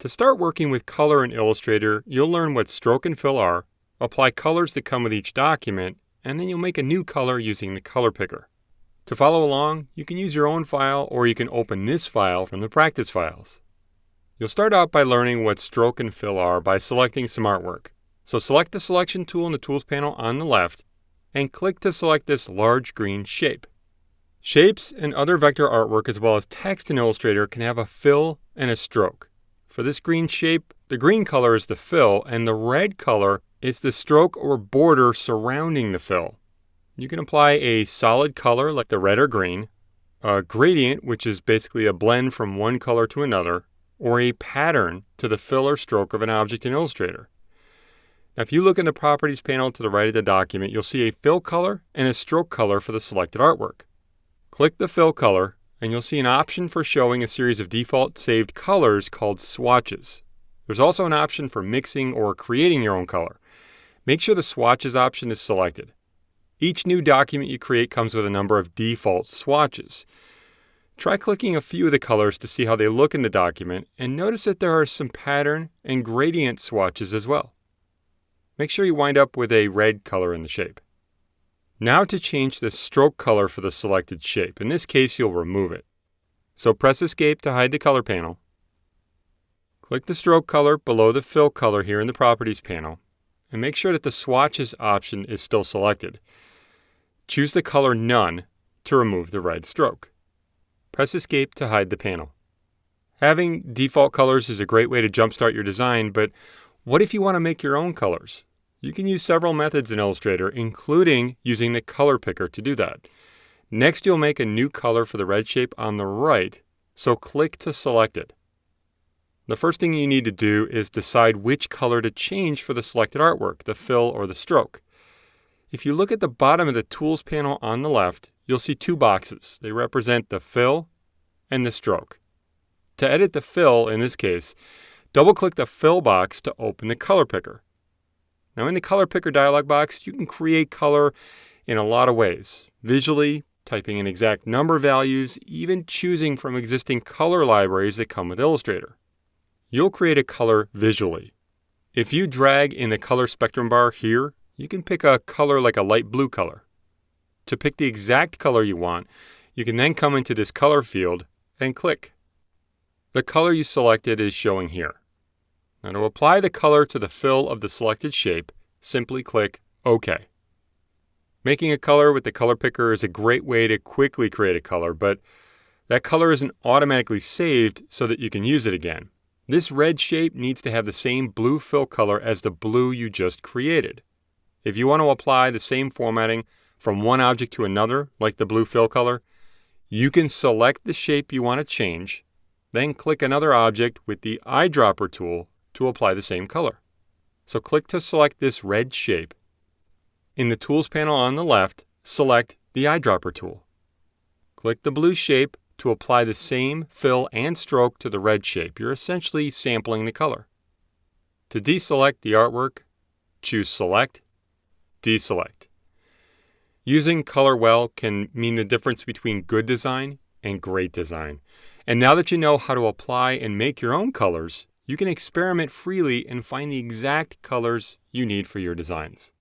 To start working with color in Illustrator, you'll learn what stroke and fill are, apply colors that come with each document, and then you'll make a new color using the color picker. To follow along, you can use your own file or you can open this file from the practice files. You'll start out by learning what stroke and fill are by selecting some artwork. So select the selection tool in the Tools panel on the left and click to select this large green shape. Shapes and other vector artwork as well as text in Illustrator can have a fill and a stroke. For this green shape, the green color is the fill and the red color is the stroke or border surrounding the fill. You can apply a solid color like the red or green, a gradient, which is basically a blend from one color to another, or a pattern to the fill or stroke of an object in Illustrator. Now, if you look in the Properties panel to the right of the document, you'll see a fill color and a stroke color for the selected artwork. Click the fill color, and you'll see an option for showing a series of default saved colors called swatches. There's also an option for mixing or creating your own color. Make sure the swatches option is selected. Each new document you create comes with a number of default swatches. Try clicking a few of the colors to see how they look in the document, and notice that there are some pattern and gradient swatches as well. Make sure you wind up with a red color in the shape. Now to change the stroke color for the selected shape. In this case, you'll remove it. So press Escape to hide the color panel. Click the stroke color below the fill color here in the Properties panel, and make sure that the swatches option is still selected. Choose the color None to remove the red stroke. Press Escape to hide the panel. Having default colors is a great way to jumpstart your design, but what if you want to make your own colors? You can use several methods in Illustrator, including using the color picker to do that. Next, you'll make a new color for the red shape on the right, so click to select it. The first thing you need to do is decide which color to change for the selected artwork, the fill or the stroke. If you look at the bottom of the Tools panel on the left, you'll see two boxes. They represent the fill and the stroke. To edit the fill, in this case, double-click the fill box to open the color picker. Now in the color picker dialog box, you can create color in a lot of ways. Visually, typing in exact number values, even choosing from existing color libraries that come with Illustrator. You'll create a color visually. If you drag in the color spectrum bar here, you can pick a color like a light blue color. To pick the exact color you want, you can then come into this color field and click. The color you selected is showing here. Now to apply the color to the fill of the selected shape, simply click OK. Making a color with the color picker is a great way to quickly create a color, but that color isn't automatically saved so that you can use it again. This red shape needs to have the same blue fill color as the blue you just created. If you want to apply the same formatting from one object to another, like the blue fill color, you can select the shape you want to change, then click another object with the eyedropper tool to apply the same color. So click to select this red shape. In the Tools panel on the left, select the eyedropper tool. Click the blue shape to apply the same fill and stroke to the red shape. You're essentially sampling the color. To deselect the artwork, choose Select, Deselect. Using color well can mean the difference between good design and great design. And now that you know how to apply and make your own colors, you can experiment freely and find the exact colors you need for your designs.